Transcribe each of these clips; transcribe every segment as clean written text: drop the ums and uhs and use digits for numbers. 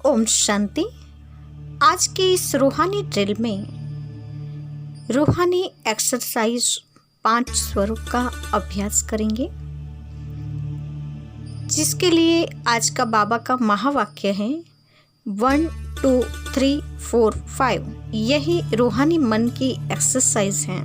ओम शांति। आज के इस रूहानी ड्रिल में रूहानी एक्सरसाइज 5 स्वरूप का अभ्यास करेंगे, जिसके लिए आज का बाबा का महावाक्य है 1 2 3 4 5। यही रूहानी मन की एक्सरसाइज है।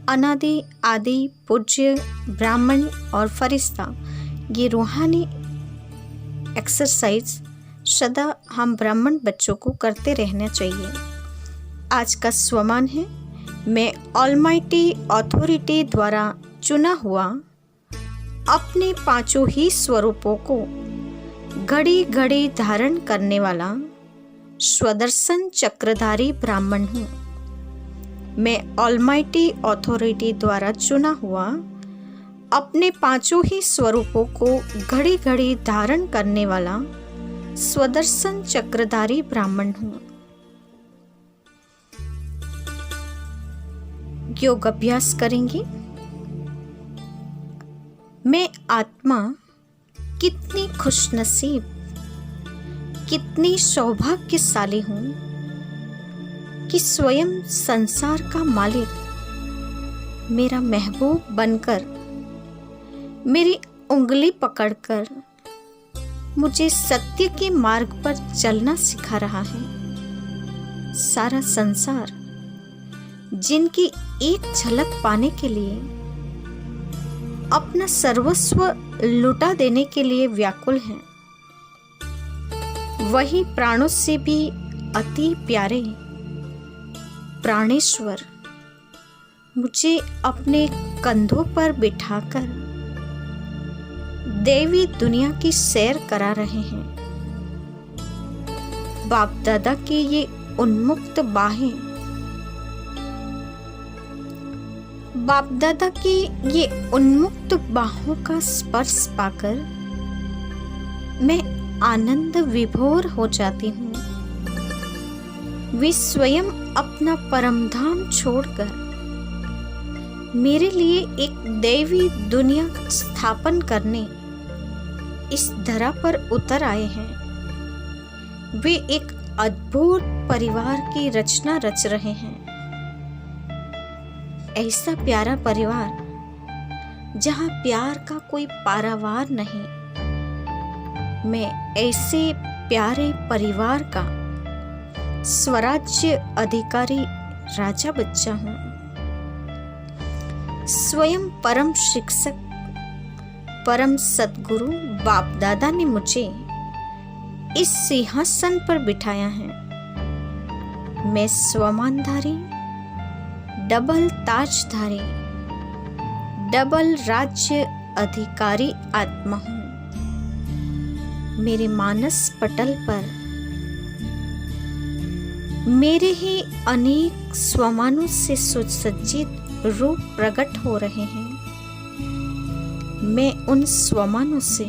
अनादि आदि पूज्य ब्राह्मण और फरिश्ता, ये रूहानी एक्सरसाइज सदा हम ब्राह्मण बच्चों को करते रहना चाहिए। आज का स्वमान है, मैं ऑलमाइटी अथॉरिटी द्वारा चुना हुआ अपने 5 ही स्वरूपों को घड़ी घड़ी धारण करने वाला स्वदर्शन चक्रधारी ब्राह्मण हूँ। मैं ऑलमाइटी अथॉरिटी द्वारा चुना हुआ अपने 5 ही स्वरूपों को घड़ी घड़ी धारण करने वाला स्वदर्शन चक्रधारी ब्राह्मण हूँ। योग अभ्यास करेंगे। मैं आत्मा कितनी खुशनसीब, कितनी सौभाग्यशाली हूँ कि स्वयं संसार का मालिक मेरा महबूब बनकर मेरी उंगली पकड़कर मुझे सत्य के मार्ग पर चलना सिखा रहा है। सारा संसार जिनकी एक झलक पाने के लिए अपना सर्वस्व लुटा देने के लिए व्याकुल है, वही प्राणों से भी अति प्यारे प्राणेश्वर मुझे अपने कंधों पर बिठाकर देवी दुनिया की सैर करा रहे हैं। बाप दादा की ये उन्मुक्त बाहें, बाप दादा की ये उन्मुक्त बाहों का स्पर्श पाकर मैं आनंद विभोर हो जाती हूँ। वे स्वयं अपना परम धाम छोड़कर मेरे लिए एक दैवी दुनिया स्थापन करने इस धरा पर उतर आए हैं। वे एक अद्भुत परिवार की रचना रच रहे हैं। ऐसा प्यारा परिवार जहां प्यार का कोई पारावार नहीं। मैं ऐसे प्यारे परिवार का स्वराज्य अधिकारी राजा बच्चा हूं। स्वयं परम शिक्षक परम सद्गुरु बाप दादा ने मुझे इस सिंहासन पर बिठाया है। मैं स्वमानधारी, डबल ताजधारी, डबल राज्य अधिकारी आत्मा हूँ। मेरे मानस पटल पर मेरे ही अनेक स्वमानों से सुसज्जित रूप प्रकट हो रहे हैं। मैं उन स्वमानों से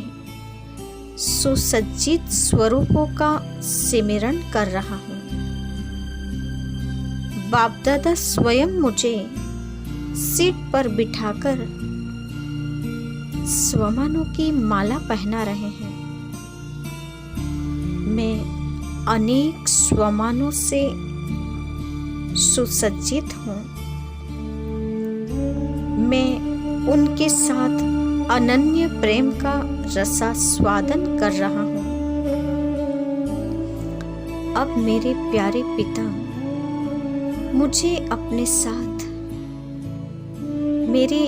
सुसज्जित स्वरूपों का सिमरन कर रहा हूँ। बाप दादा स्वयं मुझे सीट पर बिठाकर स्वमानों की माला पहना रहे हैं। मैं अनेक स्वमानों से सुसज्जित हूँ। मैं उनके साथ अनन्य प्रेम का रसास्वादन कर रहा हूँ। अब मेरे प्यारे पिता मुझे अपने साथ मेरे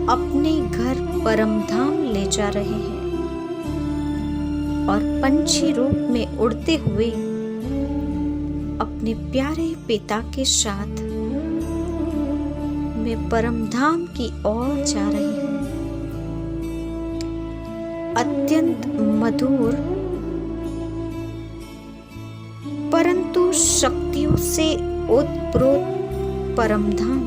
अपने घर परमधाम ले जा रहे हैं और पंछी रूप में उड़ते हुए अपने प्यारे पिता के साथ मैं परमधाम की ओर जा रही हूँ। अत्यंत मधुर परंतु शक्तियों से ओतप्रोत परमधाम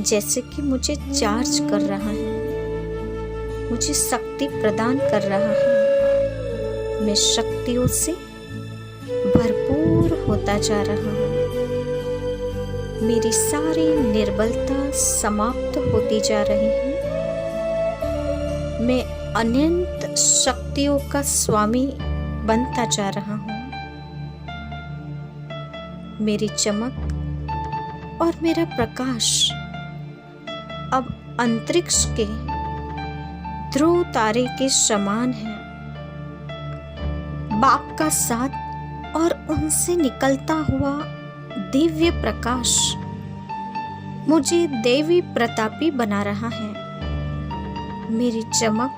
जैसे कि मुझे चार्ज कर रहा है, मुझे शक्ति प्रदान कर रहा है। मैं शक्तियों से भरपूर होता जा रहा हूँ। मेरी सारी निर्बलता समाप्त होती जा रही है। मैं अनंत शक्तियों का स्वामी बनता जा रहा हूँ। मेरी चमक और मेरा प्रकाश अब अंतरिक्ष के ध्रुव तारे के समान है। बाप का साथ और उनसे निकलता हुआ दिव्य प्रकाश मुझे देवी प्रतापी बना रहा है। मेरी चमक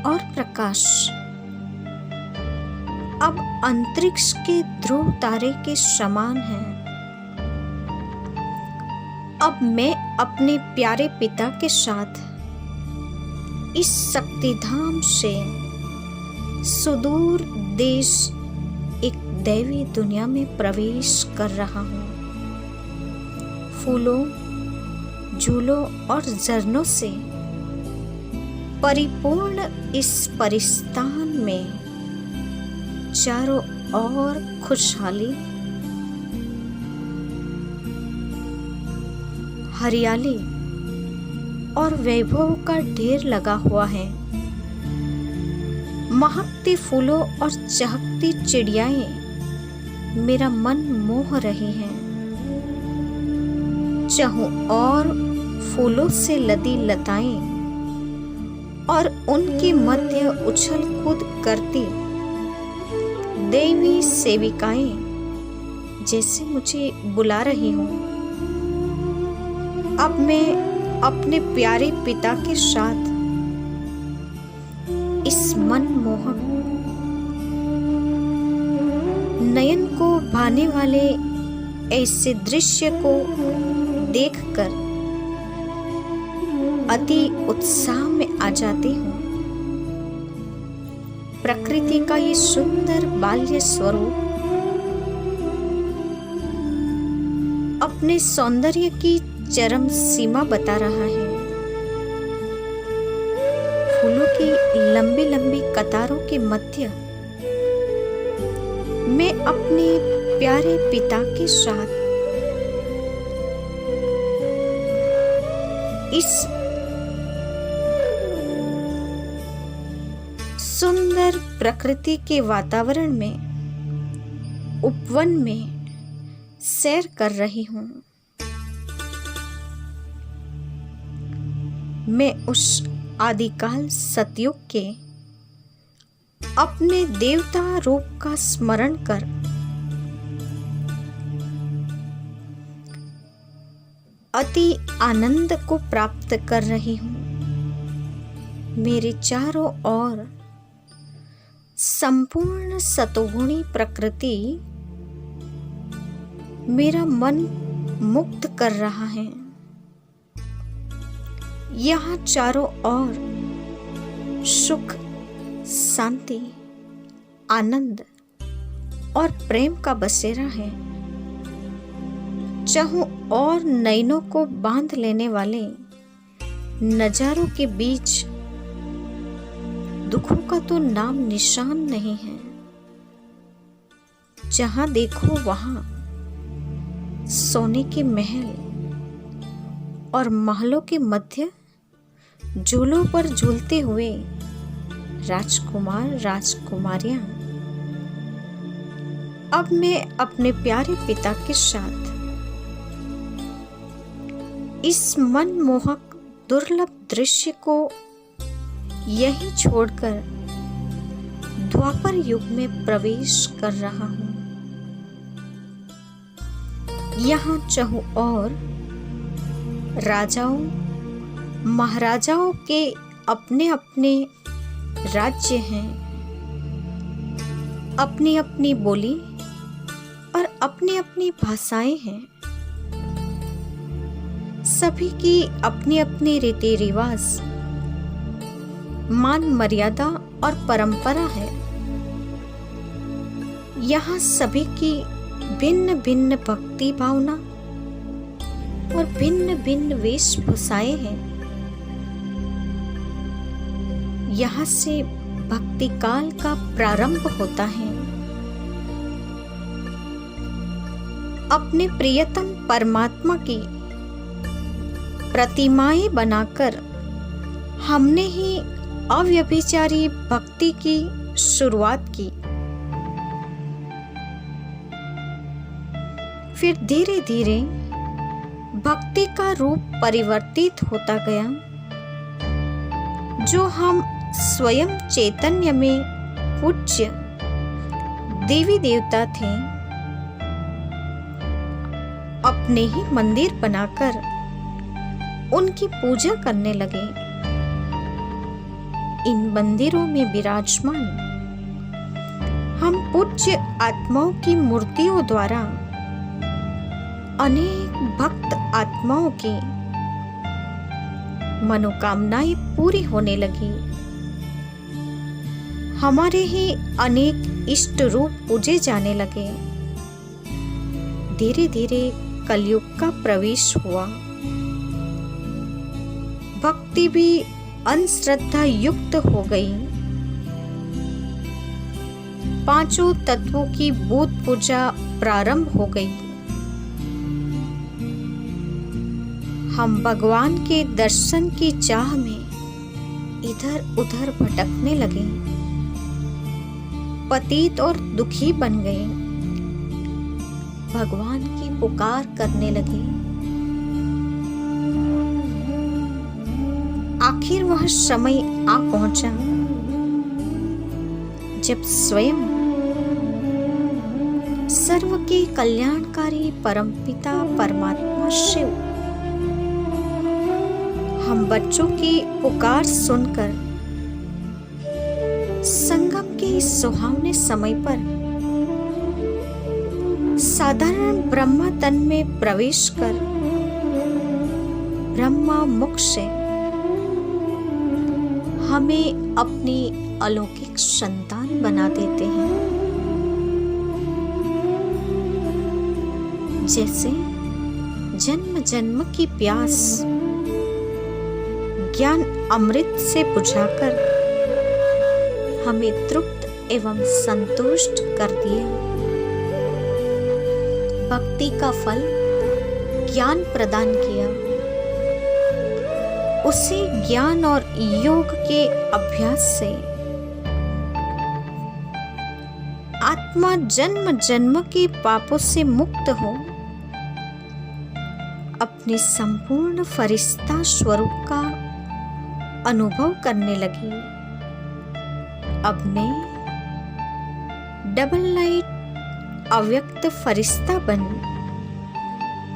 और प्रकाश अब अंतरिक्ष के ध्रुव तारे के समान है। अब मैं अपने प्यारे पिता के साथ इस शक्तिधाम से सुदूर देश एक दैवी दुनिया में प्रवेश कर रहा हूँ। फूलों, झूलों और झरनों से परिपूर्ण इस परिस्थान में चारों ओर खुशहाली, हरियाली और वैभव का ढेर लगा हुआ है। महकते फूलों और चहकती चिड़ियाएं मेरा मन मोह रही हैं। चारों ओर फूलों से लदी लताएं और उनके मध्य उछल कूद करती देवी सेविकाएं जैसे मुझे बुला रही हूँ। अब मैं अपने प्यारे पिता के साथ इस मनमोहक, नयन को भाने वाले ऐसे दृश्य को देखकर अति उत्साह में आ जाती हूँ। प्रकृति का ये सुंदर बाल्य स्वरूप अपने सौंदर्य की चरम सीमा बता रहा है। फूलों की लंबी लंबी कतारों के मध्य मैं अपने प्यारे पिता के साथ इस सुंदर प्रकृति के वातावरण में, उपवन में सैर कर रही हूँ। मैं उस आदिकाल सतयुग के अपने देवता रूप का स्मरण कर अति आनंद को प्राप्त कर रही हूँ। मेरे चारों ओर संपूर्ण सतोगुणी प्रकृति मेरा मन मुक्त कर रहा है। यहाँ चारों ओर सुख, शांति, आनंद और प्रेम का बसेरा है। चारों ओर नयनों को बांध लेने वाले नजारों के बीच दुखों का तो नाम निशान नहीं है। जहां देखो वहां सोने के महल और महलों के मध्य झूलों पर झूलते हुए राजकुमार, राजकुमारियां। अब मैं अपने प्यारे पिता के साथ इस मनमोहक दुर्लभ दृश्य को यही छोड़कर द्वापर युग में प्रवेश कर रहा हूँ। यहाँ चारों ओर राजाओं, महाराजाओं के अपने अपने राज्य हैं, अपनी अपनी बोली और अपनी अपनी भाषाएं हैं। सभी की अपनी अपनी रीति रिवाज, मान मर्यादा और परंपरा है। यहाँ सभी की भिन्न भिन्न भक्ति भावना और भिन्न भिन्न वेशभूषाएं हैं। यहाँ से भक्ति काल का प्रारंभ होता है। अपने प्रियतम परमात्मा की प्रतिमाएं बनाकर हमने ही अव्यभिचारी भक्ति की शुरुआत की। फिर धीरे धीरे भक्ति का रूप परिवर्तित होता गया, जो हम स्वयं चैतन्य में पूज्य देवी देवता थे, अपने ही मंदिर बनाकर उनकी पूजा करने लगे। इन मंदिरों में विराजमान हम पूज्य आत्माओं की मूर्तियों द्वारा अनेक भक्त आत्माओं की मनोकामनाएं पूरी होने लगी। हमारे ही अनेक इष्ट रूप पूजे जाने लगे। धीरे धीरे कलयुग का प्रवेश हुआ। भक्ति भी अंधश्रद्धा युक्त हो गई। पांचों तत्वों की बुत पूजा प्रारंभ हो गई। हम भगवान के दर्शन की चाह में इधर उधर भटकने लगे, पतित और दुखी बन गए, भगवान की पुकार करने लगे। आखिर वह समय आ पहुंचा जब स्वयं सर्व के कल्याणकारी परमपिता परमात्मा शिव हम बच्चों की पुकार सुनकर संगम के इस सुहावने समय पर साधारण ब्रह्मा तन में प्रवेश कर ब्रह्मा मुख से हमें अपनी अलौकिक संतान बना देते हैं। जैसे जन्म जन्म की प्यास ज्ञान अमृत से बुझाकर हमें तृप्त एवं संतुष्ट कर दिया। भक्ति का फल ज्ञान प्रदान किया। उसी ज्ञान और योग के अभ्यास से आत्मा जन्म जन्म के पापों से मुक्त हो अपने संपूर्ण फरिश्ता स्वरूप का अनुभव करने लगी। अब मैं डबल लाइट अव्यक्त फरिश्ता बन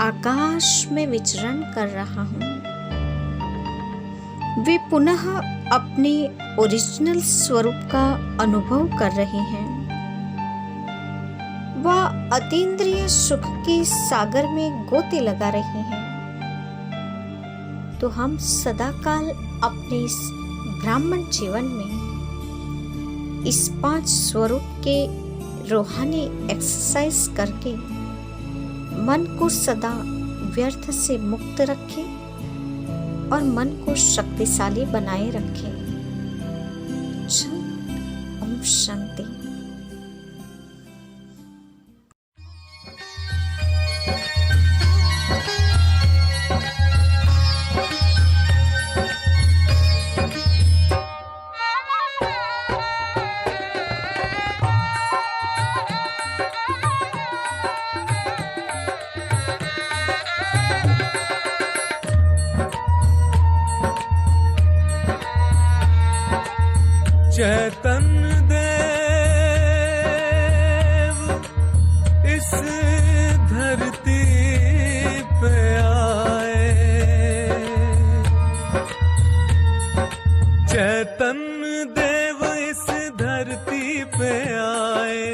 आकाश में विचरण कर रहा हूँ। वे पुनः अपने ओरिजिनल स्वरूप का अनुभव कर रहे हैं। वह अतीन्द्रिय सुख के सागर में गोते लगा रहे हैं। तो हम सदाकाल अपने इस ब्राह्मण जीवन में इस 5 स्वरूप के रूहानी एक्सरसाइज करके मन को सदा व्यर्थ से मुक्त रखें और मन को शक्तिशाली बनाए रखें। ओम शांति। चैतन्य देव इस धरती पे आए। चैतन्य देव इस धरती पे आए।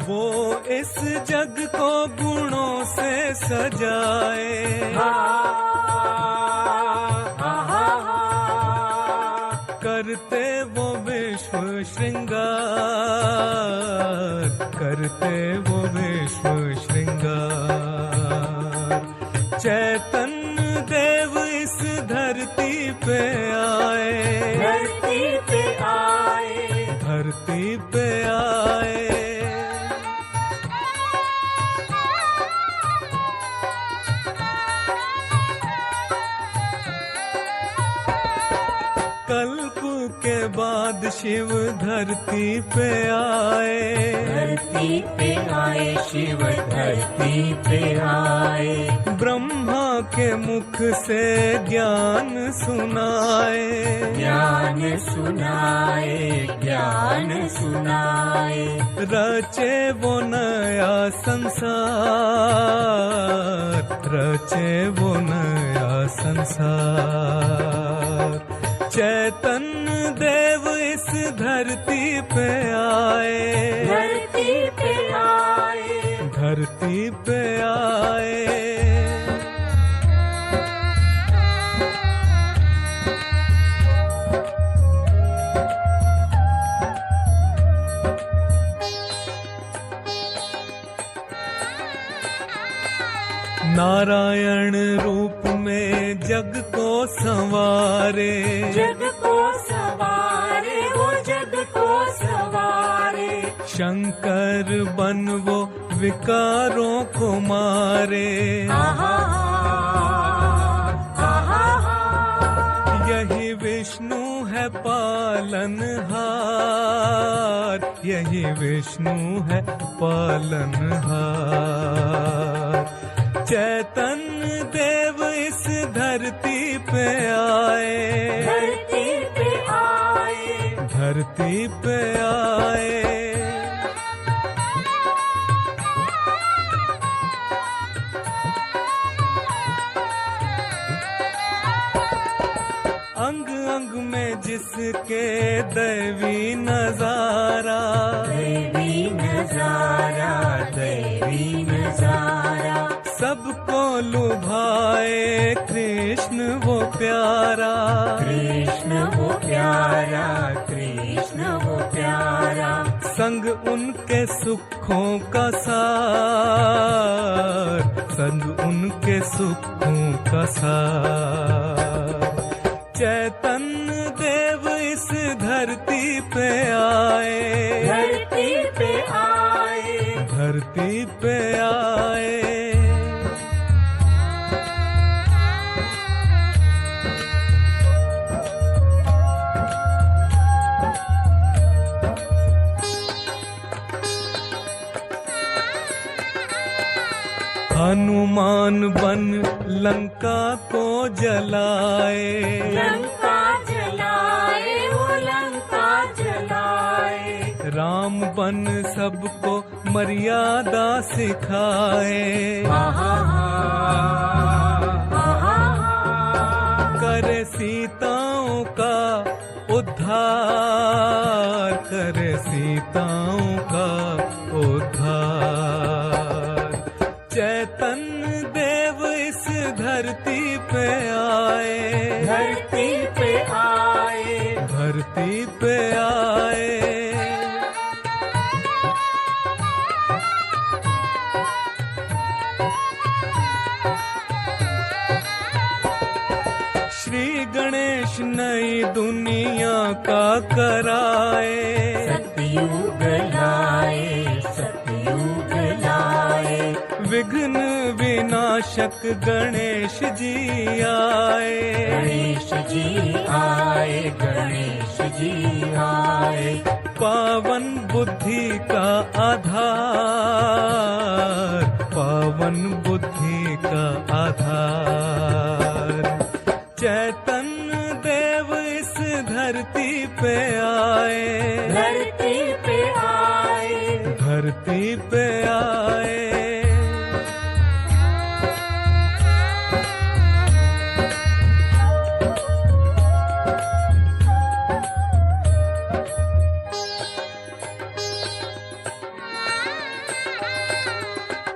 वो इस जग को गुणों से सजाए। करते वो विश्व श्रृंगार, करते वो विश्व श्रृंगार। चैतन्य देव इस धरती पे आए। धरती पे आए। धरती पे आए। कल्प के बाद शिव धरती पे आए, धरती पे आए, शिव धरती पे आए। ब्रह्मा के मुख से ज्ञान सुनाए, ज्ञान सुनाए, ज्ञान सुनाए। रचे वो नया संसार, रचे वो नया संसार। चैतन्य देव इस धरती पे आए, धरती पे आए, धरती पे आए। नारायण रूप में जग को संवारे, जग को सवारे, वो जग को सवारे। शंकर बन वो विकारों को मारे। आहा, आहा, यही विष्णु है पालनहार, यही विष्णु है पालनहार। चैतन्य देव इस धरती पे आए, धरती पे आए, धरती पे आए। अंग अंग में जिसके दैवी नजारा, दैवी नजारा, दैवी नजारा। सबको लुभाए कृष्ण वो प्यारा, कृष्ण वो प्यारा, कृष्ण वो प्यारा। संग उनके सुखों का सार, संग उनके सुखों का सार। चैतन्य देव इस धरती पे आए, धरती पे आए, धरती पे आए। हनुमान बन लंका को जलाए, लंका जलाए, वो लंका जलाए। राम बन सबको मर्यादा सिखाए। आहा, आहा, करे सीताओं का उद्धार, करे सीताओं का उद्धार। चैतन्य देव इस धरती पे आए, धरती पे आए, धरती पे आए। श्री गणेश नई दुनिया का कराए, सतयुग लाए, सतयुग लाए। विघ्न विनाशक गणेश जी आए, गणेश जी आए, गणेश जी आए। पावन बुद्धि का आधार, पावन बुद्धि का आधार। चैतन्य देव इस धरती पे आए, धरती पे आए, धरती पे आए।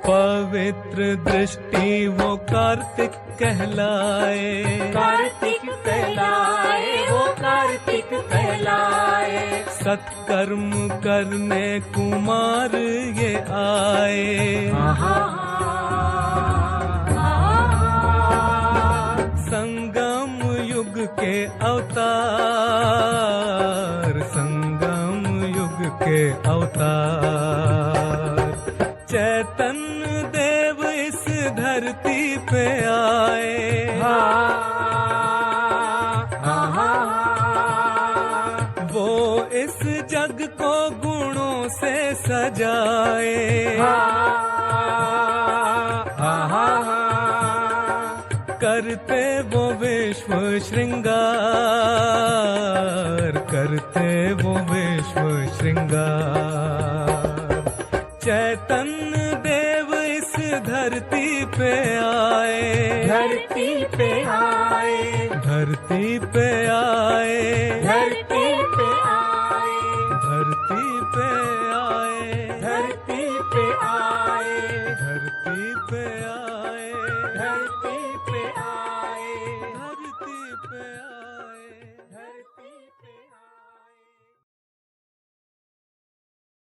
पवित्र दृष्टि वो कार्तिक कहलाए, कार्तिक कहलाए, वो कार्तिक कहलाए। सत्कर्म करने कुमार ये आए। आहा, आहा, संगम युग के अवतार, संगम युग के अवतार। चैतन्य देव इस धरती पे आए, आहा, जग को गुणों से सजाए। करते वो विश्व श्रृंगार, करते वो विश्व श्रृंगार। चैतन्य देव इस धरती पे आए, धरती पे आए, धरती पे आए, धरती पे आए, धरती पे आए, धरती पे आए, धरती पे आए।